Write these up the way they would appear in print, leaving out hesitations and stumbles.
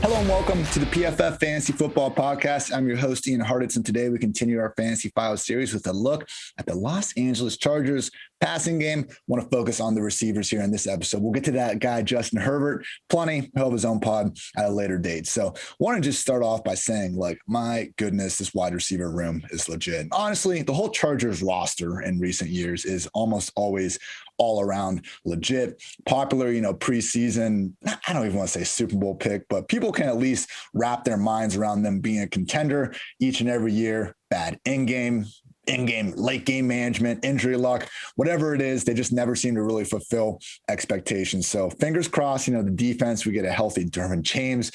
Hello and welcome to the PFF Fantasy Football Podcast. I'm your host, Ian Hartitz, and today we continue our Fantasy Files series with a look at the Los Angeles Chargers passing game. I want to focus on the receivers here in this episode. We'll get to that guy, Justin Herbert, plenty of his own pod at a later date. So I want to just start off by saying, my goodness, this wide receiver room is legit. Honestly, the whole Chargers roster in recent years is almost always all around legit, popular, preseason. I don't even want to say Super Bowl pick, but people can at least wrap their minds around them being a contender each and every year. Bad in-game, late game management, injury luck, whatever it is, they just never seem to really fulfill expectations. So fingers crossed, the defense, we get a healthy Derwin James,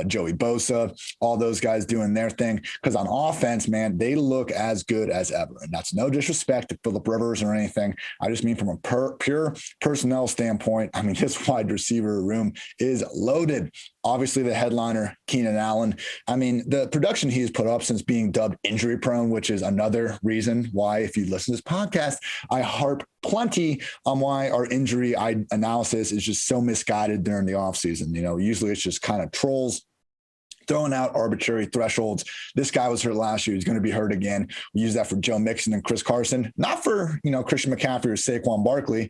Joey Bosa, all those guys doing their thing. Because on offense, man, they look as good as ever. And that's no disrespect to Phillip Rivers or anything. I just mean from a pure personnel standpoint. I mean, this wide receiver room is loaded. Obviously, the headliner, Keenan Allen. I mean, the production he's put up since being dubbed injury prone, which is another reason why, if you listen to this podcast, I harp plenty on why our injury analysis is just so misguided during the offseason. Usually it's just kind of trolls throwing out arbitrary thresholds. This guy was hurt last year. He's going to be hurt again. We use that for Joe Mixon and Chris Carson, not for, Christian McCaffrey or Saquon Barkley.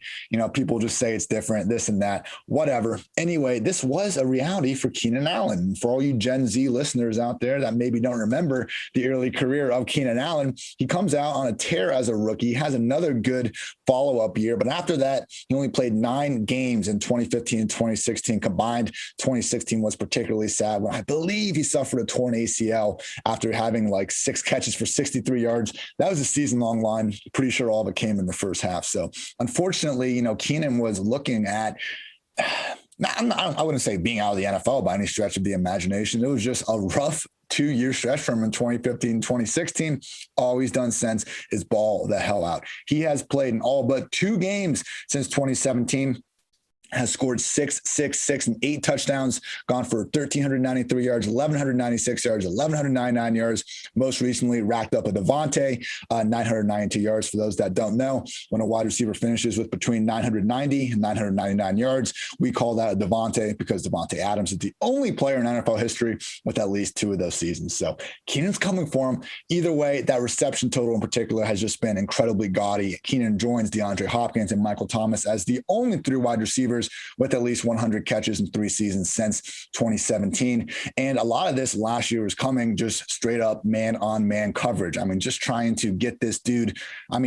People just say it's different, this and that, whatever. Anyway, this was a reality for Keenan Allen. For all you Gen Z listeners out there that maybe don't remember the early career of Keenan Allen, he comes out on a tear as a rookie, has another good follow-up year. But after that, he only played 9 games in 2015 and 2016 combined. 2016 was particularly sad when I believe he suffered a torn ACL after having 6 catches for 63 yards. That was a season-long line. Pretty sure all of it came in the first half. So unfortunately, Keenan was looking at, I wouldn't say being out of the NFL by any stretch of the imagination. It was just a rough 2-year stretch from in 2015, 2016. All he's done since is ball the hell out. He has played in all but 2 games since 2017. Has scored 6, and 8 touchdowns, gone for 1,393 yards, 1,196 yards, 1,199 yards. Most recently racked up a Devontae, 992 yards. For those that don't know, when a wide receiver finishes with between 990 and 999 yards, we call that a Devontae because Devontae Adams is the only player in NFL history with at least 2 of those seasons. So Keenan's coming for him. Either way, that reception total in particular has just been incredibly gaudy. Keenan joins DeAndre Hopkins and Michael Thomas as the only 3 wide receivers with at least 100 catches in 3 seasons since 2017. And a lot of this last year was coming just straight up man-on-man coverage. I mean, just trying to get this dude, I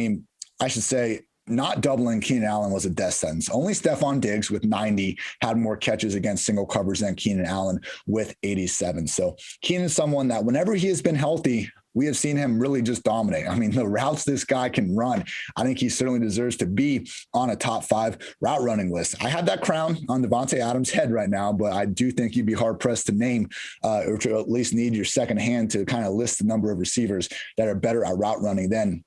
should say, not doubling Keenan Allen was a death sentence. Only Stephon Diggs with 90 had more catches against single coverage than Keenan Allen with 87. So Keenan is someone that whenever he has been healthy, we have seen him really just dominate. The routes this guy can run, I think he certainly deserves to be on a top 5 route running list. I have that crown on Devontae Adams' head right now, but I do think you'd be hard pressed to name or to at least need your second hand to kind of list the number of receivers that are better at route running than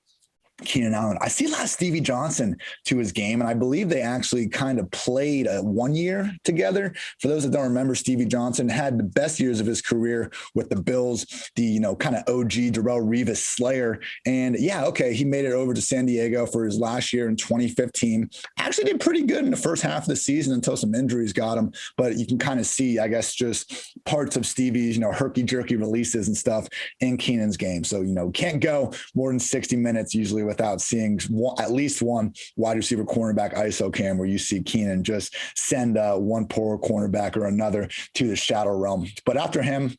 Keenan Allen. I see a lot of Stevie Johnson to his game, and I believe they actually kind of played 1 year together. For those that don't remember, Stevie Johnson had the best years of his career with the Bills, the kind of OG Darrelle Revis slayer. And he made it over to San Diego for his last year in 2015. Actually did pretty good in the first half of the season until some injuries got him. But you can kind of see, I guess, just parts of Stevie's, herky-jerky releases and stuff in Keenan's game. So, can't go more than 60 minutes usually without seeing at least one wide receiver cornerback ISO cam where you see Keenan just send one poor cornerback or another to the shadow realm. But after him,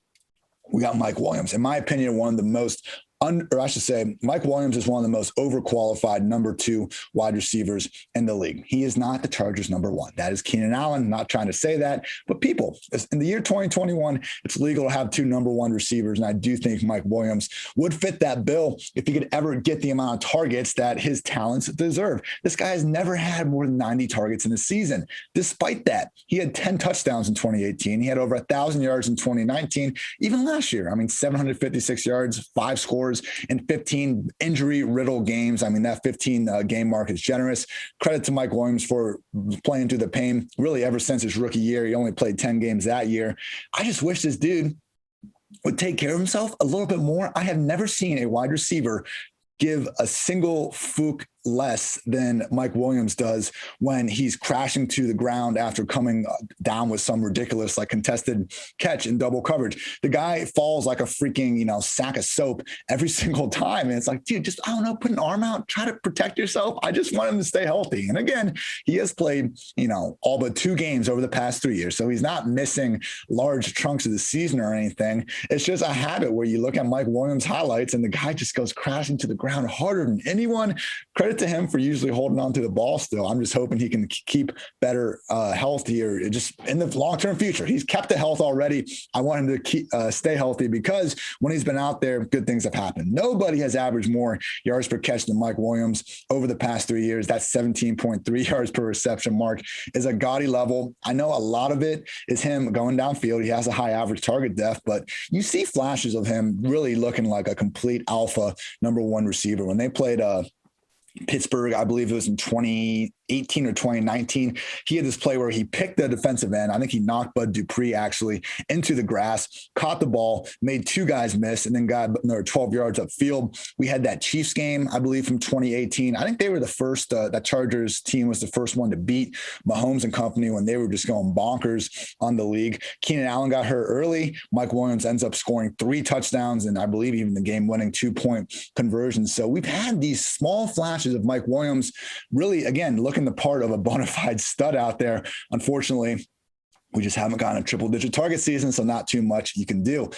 we got Mike Williams. In my opinion, one of the most Mike Williams is one of the most overqualified number 2 wide receivers in the league. He is not the Chargers' number 1. That is Keenan Allen. Not trying to say that, but people, in the year 2021, it's legal to have 2 number 1 receivers. And I do think Mike Williams would fit that bill if he could ever get the amount of targets that his talents deserve. This guy has never had more than 90 targets in a season. Despite that, he had 10 touchdowns in 2018. He had over 1,000 yards in 2019. Even last year, 756 yards, 5 scores in 15 injury-riddled games. That 15 game mark is generous. Credit to Mike Williams for playing through the pain really ever since his rookie year. He only played 10 games that year. I just wish this dude would take care of himself a little bit more. I have never seen a wide receiver give a single fluke less than Mike Williams does when he's crashing to the ground after coming down with some ridiculous like contested catch in double coverage. The guy falls like a freaking, sack of soap every single time. And it's like, dude, just, I don't know, put an arm out, try to protect yourself. I just want him to stay healthy. And again, he has played, all but 2 games over the past 3 years. So he's not missing large chunks of the season or anything. It's just a habit where you look at Mike Williams highlights and the guy just goes crashing to the ground harder than anyone. Credit to him for usually holding on to the ball still. I'm just hoping he can keep better health here just in the long-term future. He's kept the health already. I want him to stay healthy because when he's been out there, good things have happened. Nobody has averaged more yards per catch than Mike Williams over the past 3 years. That 17.3 yards per reception mark is a gaudy level. I know a lot of it is him going downfield. He has a high average target depth, but you see flashes of him really looking like a complete alpha number 1 receiver. When they played Pittsburgh, I believe it was in 2018 or 2019. He had this play where he picked the defensive end. I think he knocked Bud Dupree actually into the grass, caught the ball, made 2 guys miss, and then got another 12 yards upfield. We had that Chiefs game, I believe, from 2018. I think they were the first, that Chargers team was the first one to beat Mahomes and company when they were just going bonkers on the league. Keenan Allen got hurt early. Mike Williams ends up scoring 3 touchdowns and I believe even the game-winning 2-point conversions. So we've had these small flashes of Mike Williams really, again, looking the part of a bona fide stud out there. Unfortunately, we just haven't gotten a triple-digit target season, so not too much you can do.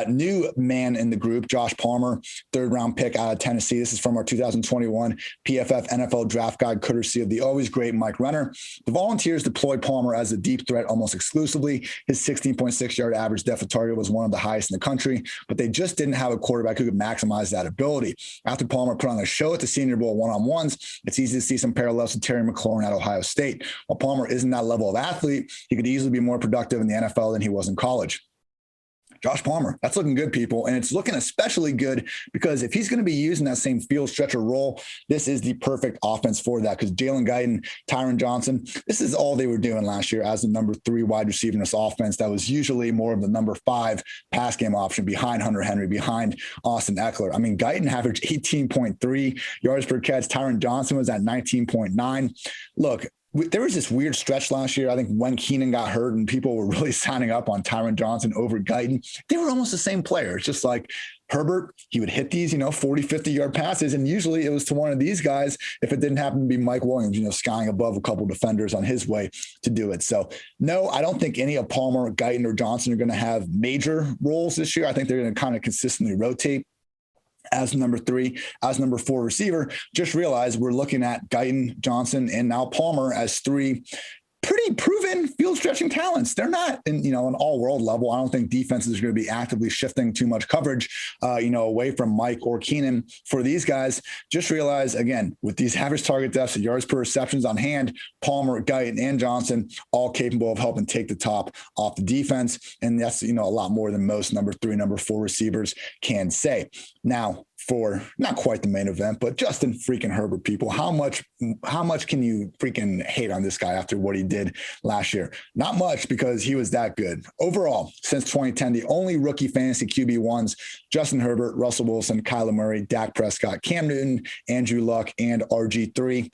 New man in the group, Josh Palmer, 3rd-round pick out of Tennessee. This is from our 2021 PFF NFL Draft Guide, courtesy of the always great Mike Renner. The Volunteers deployed Palmer as a deep threat almost exclusively. His 16.6-yard average depth of target was one of the highest in the country, but they just didn't have a quarterback who could maximize that ability. After Palmer put on a show at the Senior Bowl one-on-ones, it's easy to see some parallels to Terry McLaurin at Ohio State. While Palmer isn't that level of athlete, he could easily be more productive in the NFL than he was in college. Josh Palmer, that's looking good, people. And it's looking especially good because if he's going to be using that same field stretcher role, this is the perfect offense for that because Jalen Guyton, Tyron Johnson, this is all they were doing last year as the number 3 wide receiver in this offense that was usually more of the number 5 pass game option behind Hunter Henry, behind Austin Eckler. I mean, Guyton averaged 18.3 yards per catch. Tyron Johnson was at 19.9. Look, there was this weird stretch last year, I think, when Keenan got hurt and people were really signing up on Tyron Johnson over Guyton. They were almost the same player. It's just like Herbert, he would hit these, 40, 50-yard passes, and usually it was to one of these guys if it didn't happen to be Mike Williams, skying above a couple defenders on his way to do it. So, no, I don't think any of Palmer, Guyton, or Johnson are going to have major roles this year. I think they're going to kind of consistently rotate as number 3, as number 4 receiver. Just realize we're looking at Guyton, Johnson, and now Palmer as 3 pretty proven field stretching talents. They're not in, an all world level. I don't think defenses are going to be actively shifting too much coverage, away from Mike or Keenan for these guys. Just realize, again, with these average target depths, yards per receptions on hand, Palmer, Guyton, and Johnson, all capable of helping take the top off the defense. And that's, a lot more than most number 3, number 4 receivers can say. Now, for not quite the main event, but Justin freaking Herbert, people, how much can you freaking hate on this guy after what he did last year? Not much, because he was that good. Overall, since 2010, the only rookie fantasy QB1s, Justin Herbert, Russell Wilson, Kyler Murray, Dak Prescott, Cam Newton, Andrew Luck, and RG3.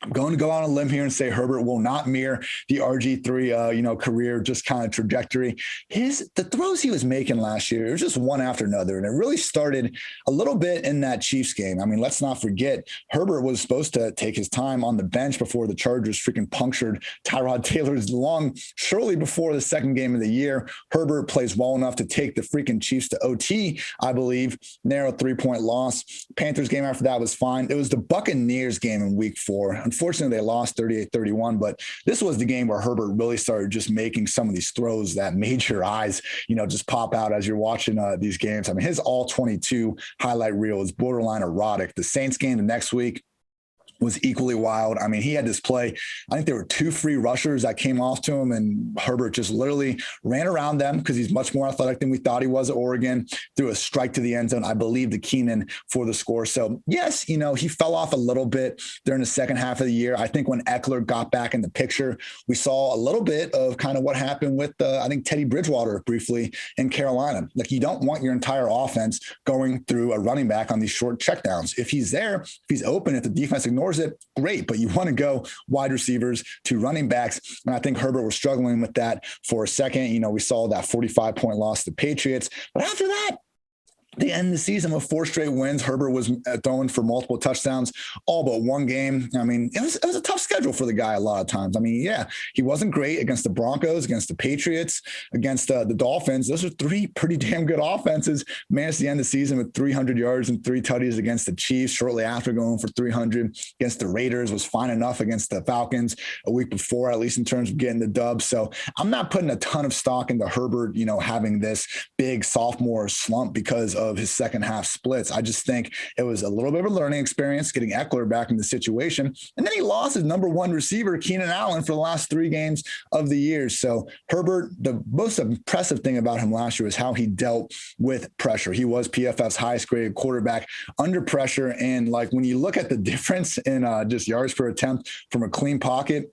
I'm going to go on a limb here and say Herbert will not mirror the RG3, career, just kind of trajectory. The throws he was making last year, it was just one after another. And it really started a little bit in that Chiefs game. I mean, let's not forget, Herbert was supposed to take his time on the bench before the Chargers freaking punctured Tyrod Taylor's lung shortly before the second game of the year. Herbert plays well enough to take the freaking Chiefs to OT, I believe. Narrow 3-point loss. Panthers game after that was fine. It was the Buccaneers game in week 4. Unfortunately, they lost 38-31, but this was the game where Herbert really started just making some of these throws that made your eyes, just pop out as you're watching these games. I mean, his all-22 highlight reel is borderline erotic. The Saints game the next week was equally wild. I mean, he had this play. I think there were 2 free rushers that came off to him, and Herbert just literally ran around them because he's much more athletic than we thought he was at Oregon, threw a strike to the end zone, I believe, to Keenan for the score. So yes, he fell off a little bit during the second half of the year. I think when Eckler got back in the picture, we saw a little bit of kind of what happened with, I think, Teddy Bridgewater briefly in Carolina. Like, you don't want your entire offense going through a running back on these short checkdowns. If he's there, if he's open, if the defense ignores it, great. But you want to go wide receivers to running backs. And I think Herbert was struggling with that for a second. We saw that 45-point loss to the Patriots. But after that, the end of the season with 4 straight wins, Herbert was throwing for multiple touchdowns, all but one game. I mean, it was a tough schedule for the guy a lot of times. I mean, yeah, he wasn't great against the Broncos, against the Patriots, against the Dolphins. Those are 3 pretty damn good offenses. Managed the end of the season with 300 yards and 3 tutties against the Chiefs shortly after going for 300 against the Raiders. Was fine enough against the Falcons a week before, at least in terms of getting the dub. So I'm not putting a ton of stock into Herbert, having this big sophomore slump because of his second half splits. I just think it was a little bit of a learning experience getting Eckler back in the situation. And then he lost his number 1 receiver, Keenan Allen, for the last 3 games of the year. So Herbert, the most impressive thing about him last year was how he dealt with pressure. He was PFF's highest graded quarterback under pressure. And like, when you look at the difference in just yards per attempt from a clean pocket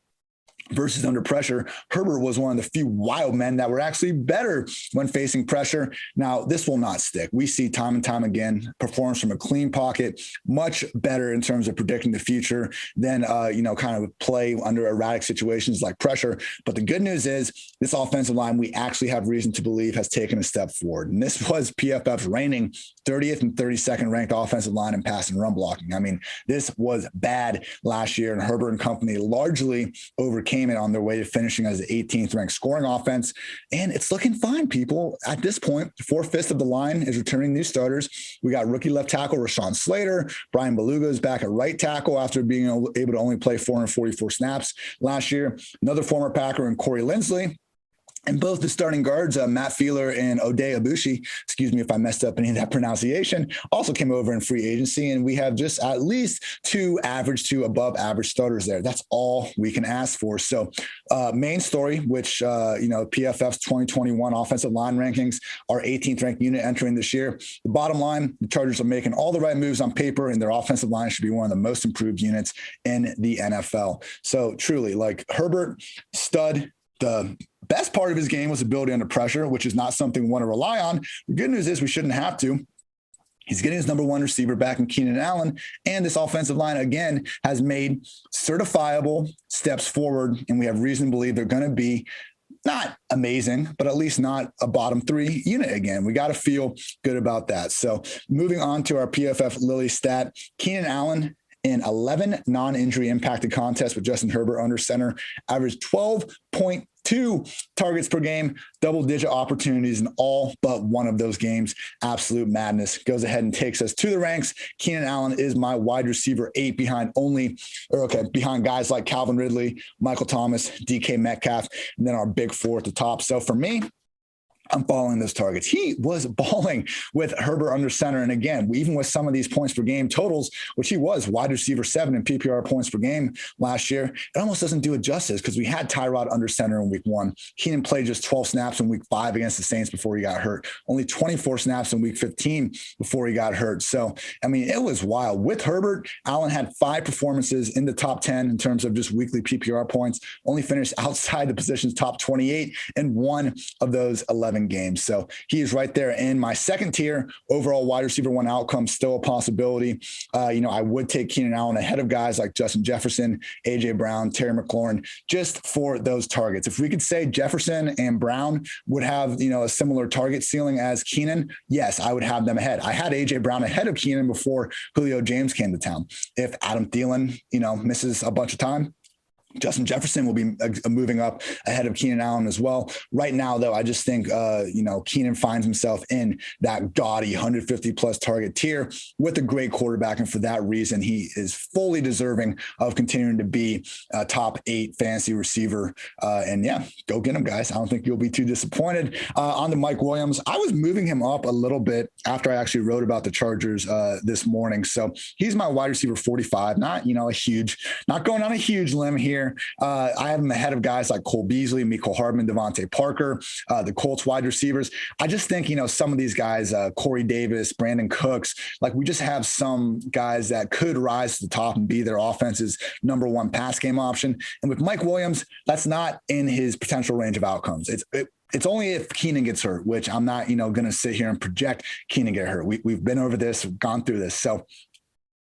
versus under pressure, Herbert was one of the few wild men that were actually better when facing pressure. Now, this will not stick. We see time and time again, performance from a clean pocket, much better in terms of predicting the future than, kind of play under erratic situations like pressure. But the good news is this offensive line, we actually have reason to believe, has taken a step forward. And this was PFF's reigning 30th and 32nd ranked offensive line in pass and run blocking. I mean, this was bad last year, and Herbert and company largely overcame it on their way to finishing as the 18th ranked scoring offense. And it's looking fine, people. At this point, 4/5 of the line is returning new starters. We got rookie left tackle Rashawn Slater. Brian Beluga is back at right tackle after being able to only play 444 snaps last year. Another former Packer in Corey Linsley. And both the starting guards, Matt Feeler and Ode Abushi, excuse me if I messed up any of that pronunciation, also came over in free agency. And we have just at least 2 average to above average starters there. That's all we can ask for. So main story, which, PFF's 2021 offensive line rankings are 18th ranked unit entering this year. The bottom line, the Chargers are making all the right moves on paper, and their offensive line should be one of the most improved units in the NFL. So truly, like, Herbert, stud. The best part of his game was ability under pressure, which is not something we want to rely on. The good news is we shouldn't have to. He's getting his number 1 receiver back in Keenan Allen. And this offensive line, again, has made certifiable steps forward. And we have reason to believe they're going to be not amazing, but at least not a bottom 3 unit again. We got to feel good about that. So moving on to our PFF Lily stat, Keenan Allen, in 11 non-injury impacted contests with Justin Herbert under center, averaged 12.2 targets per game, double-digit opportunities in all but one of those games. Absolute madness. Goes ahead and takes us to the ranks. Keenan Allen is my wide receiver 8 behind guys like Calvin Ridley, Michael Thomas, DK Metcalf, and then our big 4 at the top. So for me, I'm following those targets. He was balling with Herbert under center. And again, even with some of these points per game totals, which he was wide receiver 7 in PPR points per game last year, it almost doesn't do it justice because we had Tyrod under center in week 1. Keenan played just 12 snaps in week 5 against the Saints before he got hurt. Only 24 snaps in week 15 before he got hurt. So, I mean, it was wild. With Herbert, Allen had 5 performances in the top 10 in terms of just weekly PPR points, only finished outside the position's top 28 in 1 of those 11 games. So he is right there in my second tier. Overall wide receiver 1 outcome, still a possibility. I would take Keenan Allen ahead of guys like Justin Jefferson, AJ Brown, Terry McLaurin, just for those targets. If we could say Jefferson and Brown would have, a similar target ceiling as Keenan, yes, I would have them ahead. I had AJ Brown ahead of Keenan before Julio James came to town. If Adam Thielen, misses a bunch of time, Justin Jefferson will be moving up ahead of Keenan Allen as well. Right now, though, I just think, Keenan finds himself in that gaudy 150 plus target tier with a great quarterback. And for that reason, he is fully deserving of continuing to be a top 8 fantasy receiver. And yeah, go get him, guys. I don't think you'll be too disappointed. On to Mike Williams. I was moving him up a little bit after I actually wrote about the Chargers this morning. So he's my wide receiver 45, not going on a huge limb here. I have him ahead of guys like Cole Beasley, Mecole Hardman, Devontae Parker, the Colts wide receivers. I just think, some of these guys, Corey Davis, Brandon Cooks, like we just have some guys that could rise to the top and be their offense's number 1 pass game option. And with Mike Williams, that's not in his potential range of outcomes. It's only if Keenan gets hurt, which I'm not, going to sit here and project Keenan get hurt. We've been over this, gone through this. So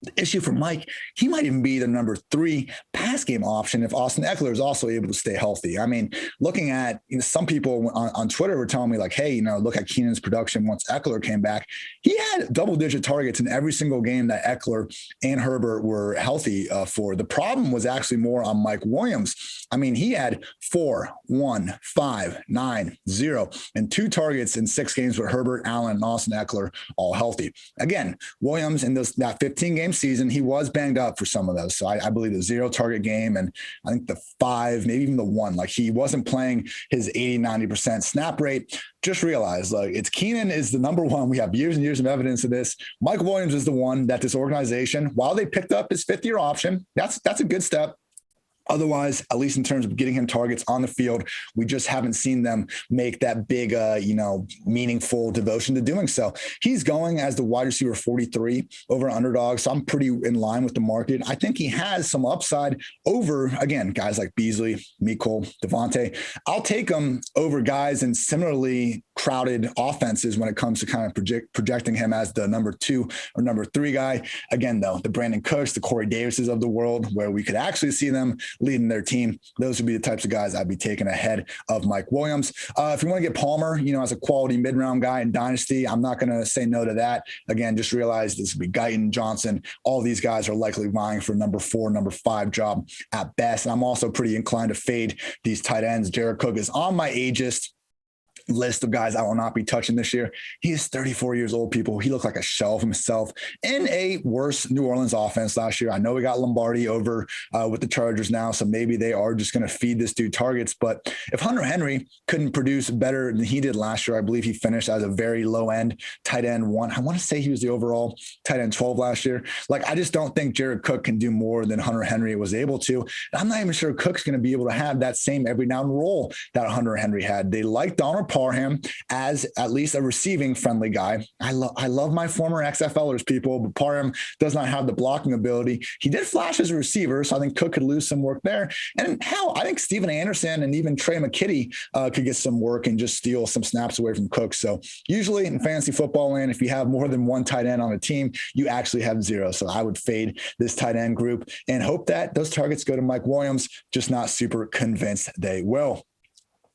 the issue for Mike, he might even be the number 3 pass game option if Austin Eckler is also able to stay healthy. I mean, looking at some people on Twitter were telling me like, hey, look at Keenan's production once Eckler came back. He had double-digit targets in every single game that Eckler and Herbert were healthy for. The problem was actually more on Mike Williams. I mean, he had 4, 1, 5, 9, 0, and 2 targets in 6 games with Herbert, Allen, and Austin Eckler all healthy. Again, Williams in that 15-game season, he was banged up for some of those. So I believe the 0 target game and I think the 5, maybe even the 1, like he wasn't playing his 80-90% snap rate. Just realize like it's Keenan is the number 1. We have years and years of evidence of this. Mike Williams is the one that this organization, while they picked up his 5th-year option, that's a good step. Otherwise, at least in terms of getting him targets on the field, we just haven't seen them make that big, meaningful devotion to doing so. He's going as the wide receiver 43 over underdog. So I'm pretty in line with the market. I think he has some upside over, again, guys like Beasley, Mecole, Devontae. I'll take him over guys in similarly crowded offenses when it comes to kind of projecting him as the number 2 or number 3 guy. Again, though, the Brandon Cooks, the Corey Davises of the world, where we could actually see them leading their team. Those would be the types of guys I'd be taking ahead of Mike Williams. If you want to get Palmer, as a quality mid-round guy in Dynasty, I'm not going to say no to that. Again, just realize this would be Guyton, Johnson. All these guys are likely vying for number 4, number 5 job at best. And I'm also pretty inclined to fade these tight ends. Jared Cook is on my ageist list of guys I will not be touching this year. He is 34 years old, people. He looked like a shell of himself in a worse New Orleans offense last year. I know we got Lombardi over with the Chargers now, so maybe they are just going to feed this dude targets. But if Hunter Henry couldn't produce better than he did last year, I believe he finished as a very low-end tight end 1. I want to say he was the overall tight end 12 last year. Like, I just don't think Jared Cook can do more than Hunter Henry was able to. And I'm not even sure Cook's going to be able to have that same every down role that Hunter Henry had. They like Donald Parham as at least a receiving friendly guy. I love my former XFLers, people, but Parham does not have the blocking ability. He did flash as a receiver, so I think Cook could lose some work there. And hell, I think Steven Anderson and even Trey McKitty could get some work and just steal some snaps away from Cook. So usually in fantasy football land, if you have more than 1 tight end on a team, you actually have 0. So I would fade this tight end group and hope that those targets go to Mike Williams, just not super convinced they will.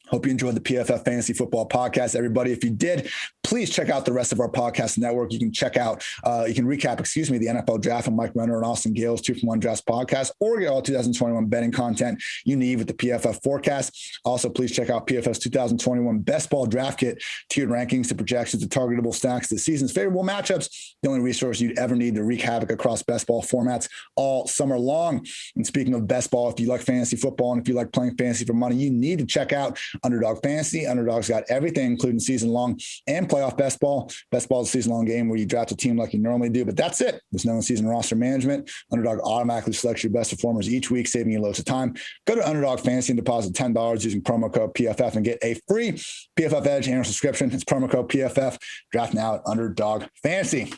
Hope you enjoyed the PFF Fantasy Football Podcast, everybody. If you did, please check out the rest of our podcast network. You can recap, the NFL Draft from Mike Renner and Austin Gale's 2-for-1 Drafts podcast, or get all 2021 betting content you need with the PFF Forecast. Also, please check out PFF's 2021 Best Ball Draft Kit, tiered rankings to projections to targetable stacks to the season's favorable matchups. The only resource you'd ever need to wreak havoc across best ball formats all summer long. And speaking of best ball, if you like fantasy football and if you like playing fantasy for money, you need to check out Underdog Fantasy. Underdog's got everything, including season-long and playoff best ball. Best ball is a season-long game where you draft a team like you normally do, but that's it. There's no in-season roster management. Underdog automatically selects your best performers each week, saving you loads of time. Go to Underdog Fantasy and deposit $10 using promo code PFF and get a free PFF Edge annual subscription. It's promo code PFF. Draft now at Underdog Fantasy.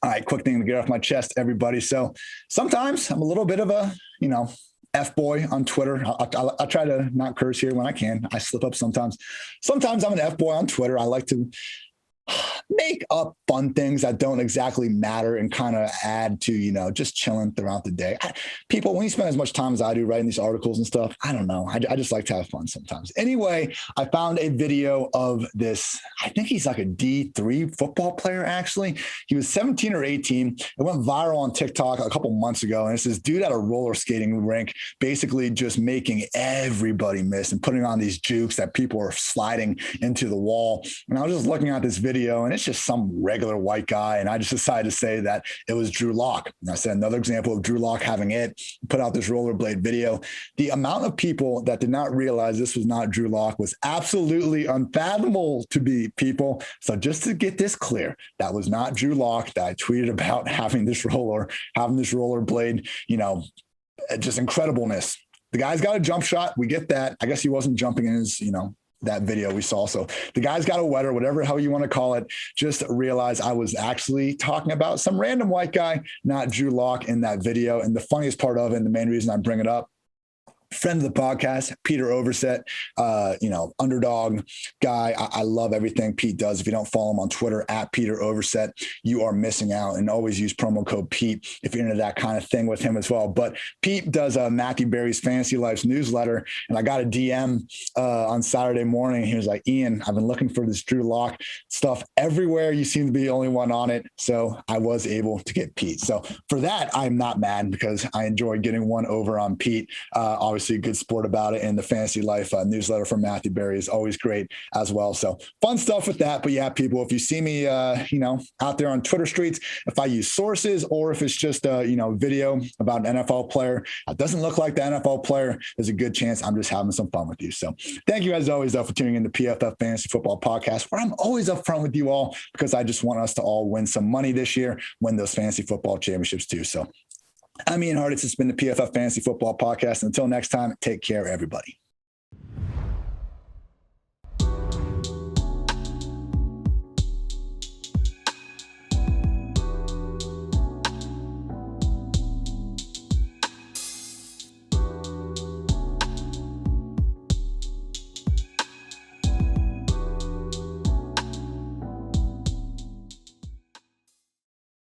All right, quick thing to get off my chest, everybody. So sometimes I'm a little bit of a, F-boy on Twitter. I try to not curse here when I can. I slip up sometimes. Sometimes I'm an F-boy on Twitter. I like to make up fun things that don't exactly matter and kind of add to, just chilling throughout the day. People, when you spend as much time as I do writing these articles and stuff, I don't know. I just like to have fun sometimes. Anyway, I found a video of this. I think he's like a D3 football player, actually. He was 17 or 18. It went viral on TikTok a couple months ago. And it's this dude at a roller skating rink, basically just making everybody miss and putting on these jukes that people are sliding into the wall. And I was just looking at this video, and it's just some regular white guy. And I just decided to say that it was Drew Lock. And I said another example of Drew Lock having it, put out this rollerblade video. The amount of people that did not realize this was not Drew Lock was absolutely unfathomable to be people. So just to get this clear, that was not Drew Lock that I tweeted about having this rollerblade, just incredibleness. The guy's got a jump shot. We get that. I guess he wasn't jumping in his, that video we saw. So the guy's got a wetter, whatever hell you want to call it. Just realize I was actually talking about some random white guy, not Drew Lock in that video. And the funniest part of it, and the main reason I bring it up, friend of the podcast, Peter Overset, underdog guy. I love everything Pete does. If you don't follow him on Twitter at Peter Overset, you are missing out. And always use promo code Pete if you're into that kind of thing with him as well. But Pete does Matthew Berry's Fantasy Life's newsletter, and I got a DM on Saturday morning. He was like, "Ian, I've been looking for this Drew Lock stuff everywhere. You seem to be the only one on it." So I was able to get Pete. So for that, I'm not mad because I enjoyed getting one over on Pete. Obviously, a good sport about it, and the Fantasy Life newsletter from Matthew Berry is always great as well. So fun stuff with that. But yeah, people, if you see me, out there on Twitter streets, if I use sources or if it's just a video about an NFL player that doesn't look like the NFL player, there's a good chance I'm just having some fun with you. So thank you as always, though, for tuning in to PFF Fantasy Football Podcast, where I'm always upfront with you all because I just want us to all win some money this year, win those fantasy football championships too. So I'm Ian Hartitz. It's been the PFF Fantasy Football Podcast. Until next time, take care, everybody.